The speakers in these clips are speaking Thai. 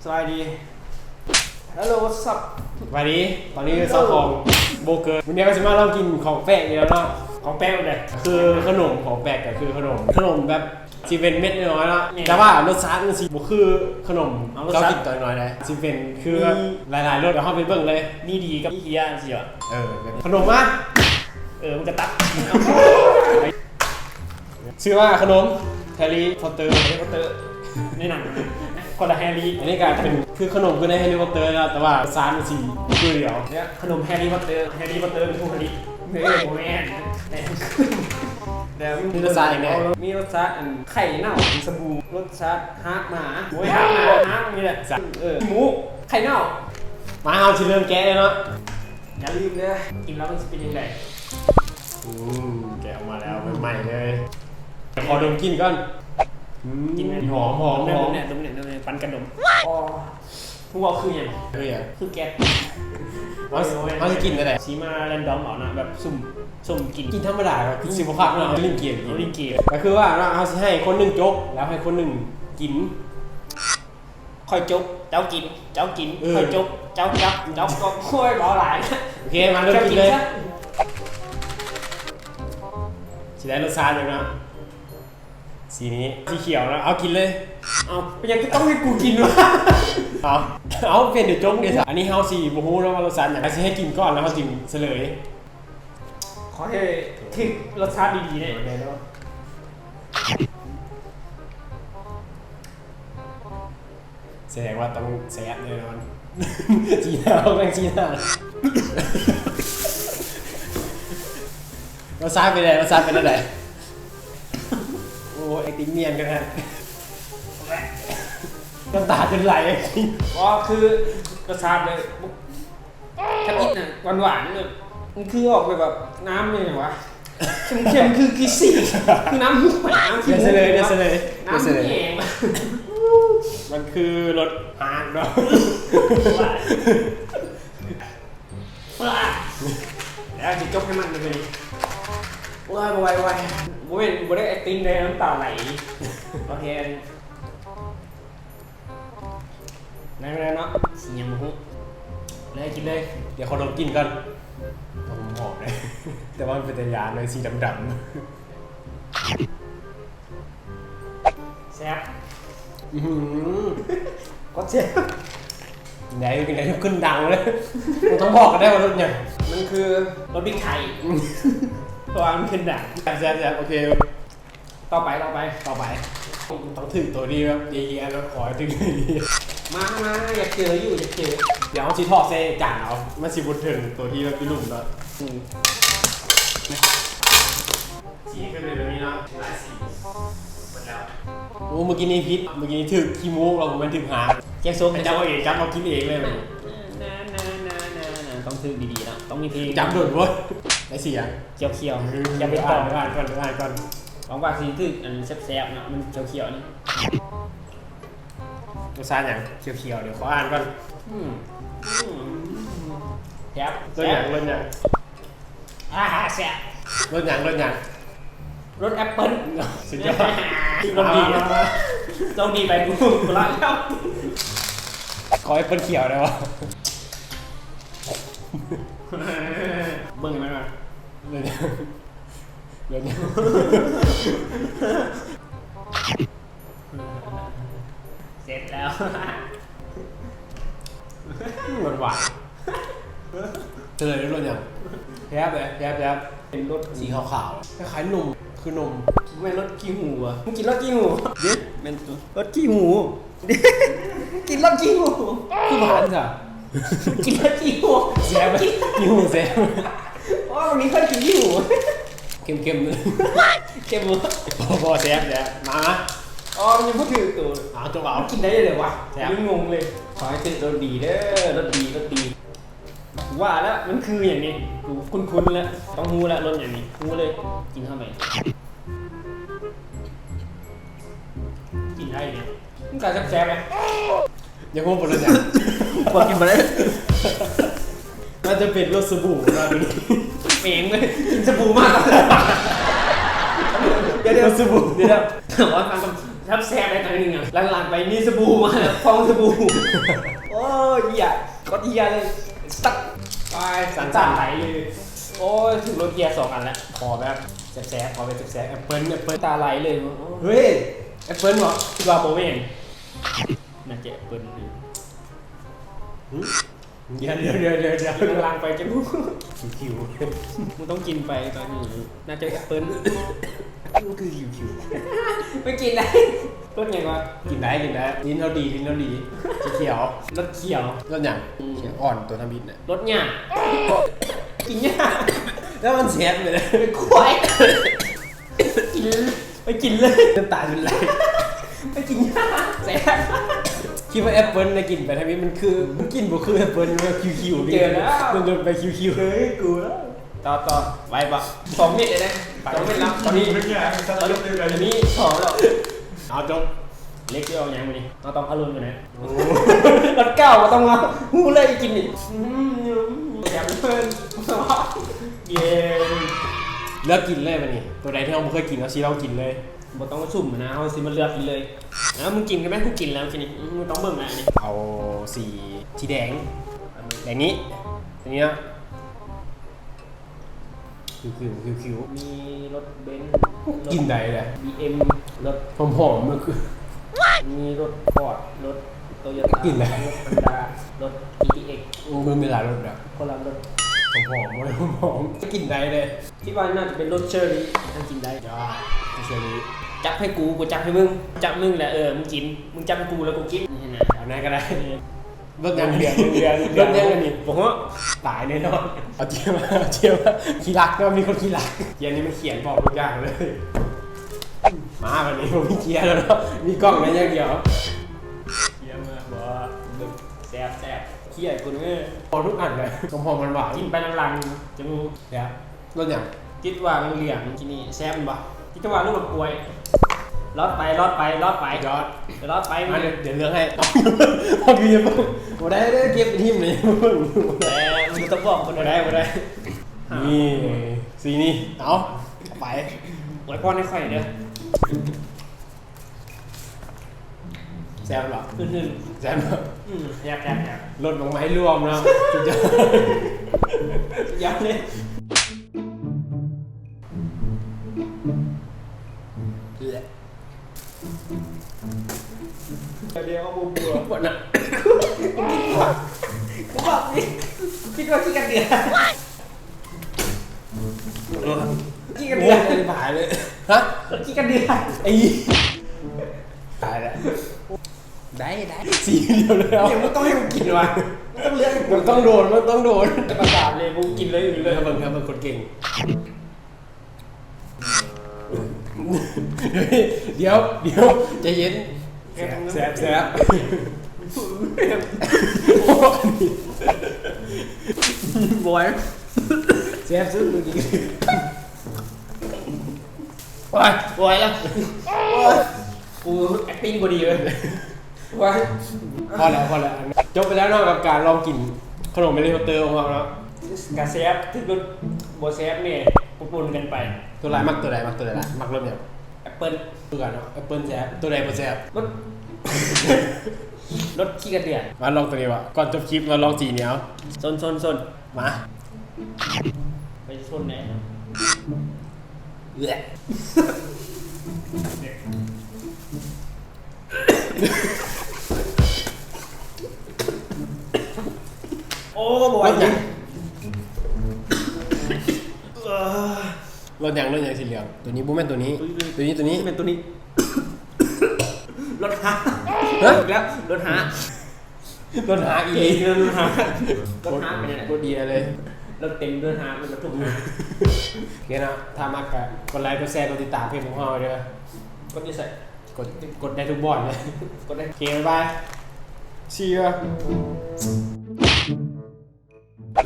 สวัสดีฮัลโหลสับสวัสดีตอนนี้เจ้าของโบเกอร์วันนี้ก็จะมาลองกินของแปลกอีกแล้วเนาะของแปลกเลยคือขนมของแปลกก็คือขนมแบบซีเป็นเม็ดน้อยๆแล้วแต่ว่ารสชาติมันสิบ่คือขนมเจ้ากินตัวน้อยเลยซีเป็นคือหลายๆรสเดี๋ยวเข้าไปเบิ่งเลยนี่ดีกับนี่เฮียสิอ่ะขนมมามันจะตัดชื่อว่าขนมแฮร์รี่พอตเตอร์ในหนังคนละแฮร์รี่อันนี้ก็เป็นคือขนมคือในแฮร์รี่พอตเตอร์นะแต่ว่าซานมันสีคือเดียวเนี่ยขนมแฮร์รี่พอตเตอร์เป็นผู้ผลิตเนื้อโมแมนแต่มีรสชาติอย่างไรมีรสชาติไข่เน่าสบู่รสชาติฮาร์กหมาโอ้ยฮาร์กนี่แหละหมูไข่เน่ามาเอาชิ้นเริ่มแกะเลยเนาะอย่าลืมเลยกินแล้วมันจะเป็นยังไงแกะออกมาแล้วใหม่ๆเลยขอดมกินก่อนกินหอมเนี่ยปันกระดมผู้ว่าคืออย่างคือแก๊สเขาจะกินอะไรซีมาแรนดอมเอานะแบบสุ่มกินธรรมดาคือสิบภาพเนาะลิงเกียร์ก็คือว่าเราจะให้คนหนึ่งจกแล้วให้คนหนึ่งกินค่อยจกเจ้ากินค่อยจกเจ้าก็ค่อยบ่หลายโอเคมาเริ่มกินเลยสีได้รสชาติเลยนะสีนี้สีเขียวนะเอากินเลยเอายังต้องให้กูกินวะเอาเป็นเดี๋ยวจงเดี๋ยวอันนี้เฮาสีบูฮูแล้วว่ารสชาติอยากให้กินก่อนแล้วเขาจึงเฉลยขอให้ถึงรสชาติดีๆเนี่ยแสดงว่าต้องแซ่บแน่นอนจีน่าแม่งจีน่ารสชาติเป็นอะไรโอ้ไอติมเมียนกันฮะน้ำตาจนไหลจริงก็คือรสชาติเลยถ้าอิดน่ะหวานเลยมันคือออกแบบน้ำเลยเหรอวะเค็มคือกิซี่คือน้ำหูน้ำขี้มูกเดี๋ยวน้ำแห้งมันคือรสฮาร์ดเนาะแล้วจะจบให้มันเลยว้ายบ่ได้ acting เลยน้ำตาไหลโอเคนั่นเนาะสียังมุ้งเลยกินเลยเดี๋ยวเขาลองกินกันผมหอมเลยแต่ว่ามันเป็นยาเลยสีดำแซ่บก็แซ่บไหนขึ้นดังเลยมันต้องบอกกันได้ว่ารสเนี่ยมันคือรสพริกไทยตัวมันขึ้นดังแซ่บโอเคต่อไปต้องถึงตัวนี้แบบเยอะๆแล้วขอถึงนี้มาอยากเจอเดี๋ยวชีทอดเส้นจานเอามาชิบุถึงตัวที่แบบพี่ลุงแล้วสีขึ้นเลยแบบนี้นะหลายสีหมดแล้วโอ้เมื่อกี้นี้พิษเมื่อกี้นี้ถึงขี้มูกเราไม่ถึงหางแกงส้มจับเอาเองจับเรากินเองเลยต้องถึงดีๆนะต้องมีเพลงจับโดดวะไอ้เสียเขียวอย่าไปต่ออ่านก่อนลองว่าสีถึงอันแซ่บๆนะมันเขียวนี่รสชาติอย่างเขียวเดี๋ยวขออ่านก่อนแซ่บรสอย่างแซ่บรสอย่างรสแอปเปิ้ลสุดยอดต้องดีไปกูรักแล้วขอแอปเปิ้ลเขียวได้ปะเบิ่งมันมาเดี๋ยวเสร็จแล้วหวานเจอเลยรสอย่างแยบเป็นรสสีขาวๆคล้ายๆนมคือนมไม่รสขี้หูอ่ะมึงกินรสขี้หูเป็นรสขี้หู กินรสขี้หูคือหวานจ้ะกินรสขี้หูแซ่บขี้หูแซ่บวันนี้เคยกินขี้หูเค็มเลยเค็มพอแซ่บมามันยังพูดถึงตัวตัวเอากินได้เลยวะยังงงเลยขอให้ติดรสดีเด้อรสดีว่าแล้วมันคืออย่างนี้กูคุ้นๆแล้วต้องฮู้แล้วรสอย่างนี้ฮู้เลยกินเข้าไปกินได้เนี่ยมันกลายแซ่บๆไหมยังคงเป็นรสอย่างพอกินมาได้น่าจะเป็นรสสบู่นะดูเป่งเลยกินสบู่มากเดี๋ยวสบู่แต่ว่าฟัง ทับแซ่บได้ครั้งหนึ่งอ่ะหลังๆไปมีสบู่มาฟองสบู่โอ้ยเหี้ยก็เหี้ยเลยสักไปสั่นไหลเลยโอ้ยถึงรถเกียร์2 อันแล้วขอแบบแซ่บๆขอแบบแซ่บๆแอปเปิ้ลตาไหลเลยเฮ้ยแอปเปิ้ลเหรอคิดว่าโมเมนน่าจะแอปเปิ้ลเดี๋ยวล้างไปจะรู้คิวมึงต้องกินไปตอนนี้น่าจะแอปเปิ้ลมันคือคิวไม่กินได้รสไงวะ กินได้ลิ้นเราดีเขียว รสเขียว รสอย่างเขียวอ่อนตัวทำบิดเนี่ย รสหยากินหยา แล้วมันแซ่บเลย ควายกินไปกินเลย น้ำตาเป็นไร ไปกินหยาแซ่บ คิดว่าแอปเปิ้ลในกลิ่นไปทำบิดมันคือมันกลิ่นบ่คือแอปเปิ้ลมันคิวๆ เจอแล้ว มันโดนไปคิวๆ เฮ้ยกูแล้วต่อไว้ปะ2 เม็ดเลยนะ2 เม็ดแล้วตอนนี้2แล้วเอาจบเล็กเดียวยังไงนี่เราต้องอารมณ์กันนะรถเก่าต้องมาหูเลยกินนี่แซ่บเพิ่นเย้ เลือกกินเลยมันนี่ตัวใดที่เราไม่เคยกินเราชี้เรากินเลย บ่ต้องมาสุ่มนะเอาสิมาเลือกกินเลยแล้วมึงกินกันไหมกูกินแล้วทีนี้มึงต้องเบิ่งนะนี่ เอาสีแดงนี้ตัวนี้นะคิว มีรถเบนซ์ กินได้เลย BM รถ หอมมันคือ มีรถฟอร์ดรถโตโยต้า กินอะไร รถฮอนด้ารถ GTX มันมีหลายรสอะ คนละรถ หอมจะกินได้เลย ที่ว่าน่าจะเป็นรถเชอร์รี่ถ้ากินได้ ยอดเชอรี่ จับให้กูจับให้มึงจับมึงแหละมึงกินมึงจับให้กูแล้วกูกินนี่นะ เอาไหนก็ได้เบิกยัง เดือน เบิกยังกันนี่ บอกว่า ตายแน่นอนเอาเจียวมาขี้รักก็มีคนขี้รักเกียร์นี้มันเขียนบอกทุกอย่างเลยมาวันนี้ผมมีเกียร์แล้วเนาะมีกล้องในอย่างเดียว เยี่ยมมากบอกว่าแซ่บเขี้ยกูเนี่ย พอทุกอันเลยหอมหวาน กินไปลังๆจะมู ๆเนี่ยรสอย่าง คิดว่าเหลืองๆที่นี่แซ่บมันบ่คิดว่าลูกมันป่วยรอดไป ยอด รอดไป มา มัน เดี๋ยวเลือกให้เอาพี่จะบอกบ่ได้เก็บเป็นทิมเลย แต่มึงต้องบอกคน บ่ได้นี่สีนี่เอาไป ไว้ป้อนให้ค่อยเด้อ แซมหรอ ขึ้น แซมหรอ แยบ ลดลงมาให้รวมนะจุดยอด ยับเลยเดี๋ยวบัว ปวดนะ กูบอกนี่คิดว่าขี้กันเดือดขี้กัน โอ้ เดือด ยผ่านเลยฮะ ขี้กันเดือด ไอ้ตายแล้วได้สีเดียวเลย เดี๋ยวมึงต้องให้กูกินวะต้องเลือก มันต้องโดนประกาศเลยกูกินเลยอยู่เลย ครับมันคนเก่งเดี๋ยวใจเย็นแซ่บบอย แซ่บสุดเมื่อกี้ บอยแล้วกู acting กูดีเลยบอย พอแล้วจบไปแล้วนอกกับการลองกินขนมเมลิเฮเตอร์ของเราแล้ว กาเซฟที่รถโบเซฟเนี่ยปนกันไป ตัวไหนมักละมักรสเนี่ย แอปเปิ้ล ตัวกันเนาะแอปเปิ้ลแซ่บตัวไหนบ่แซ่บ มันรถขี้กระเดือด มาลองตัวนี้วะก่อนจบคลิปมาลองจีเหนียว ซน มา ไปชนไหน เละ โอ้บอยยัง รถอย่างสีเหลืองตัวนี้บูแมนตัวนี้เป็นตัวนี้ เป็นตัวนี้รถหา ฮะ แล้วรถหาร ถหาอี รถหเป็นยังไง รถดีเลย รถเต็มรถหาเป็นรถทุกหา โอเคนะถ้ามากกันกดไลค์กดแชร์กดติดตามเพจของเราด้วย ก็ที่ใส่ กดได้ทุกบอร์ดเลย ก็ได้ โอเคบ๊ายบายเชียร์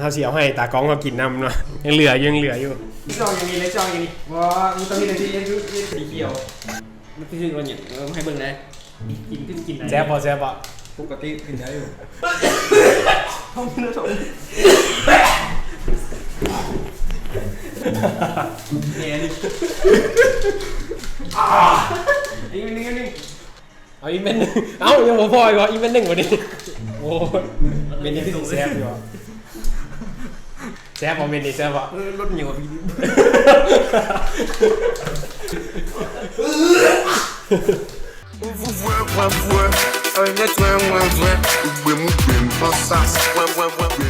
ถ้าเสียวให้ตากล้องมากินน้ำเนาะยังเหลืออยู่จองอย่างนี้เลยจองอย่างนี้ว้ามันต้องมีอะไรที่ยืดสีเขียวมันคือเราเนี่ยให้เบิ่งได้กินได้ แซ่บปะ ปกติกินได้อยู่ท้องเนื้อสดเนี่ย อีกนิดนึง เอาอีกเม็ดหนึงเอ้ายังบ่พออีกเหรออีกเม็ดหนึงกว่านี้โอ้เม็ดนี้คือสิแซ่บอยู่อ่ะแซ่บบ่เม็ดนี้แซ่บบ่ รถเหนียวพี่ Un net, ouais, ouais, ouais, ouais, ouais, ouais, ouais, ouais,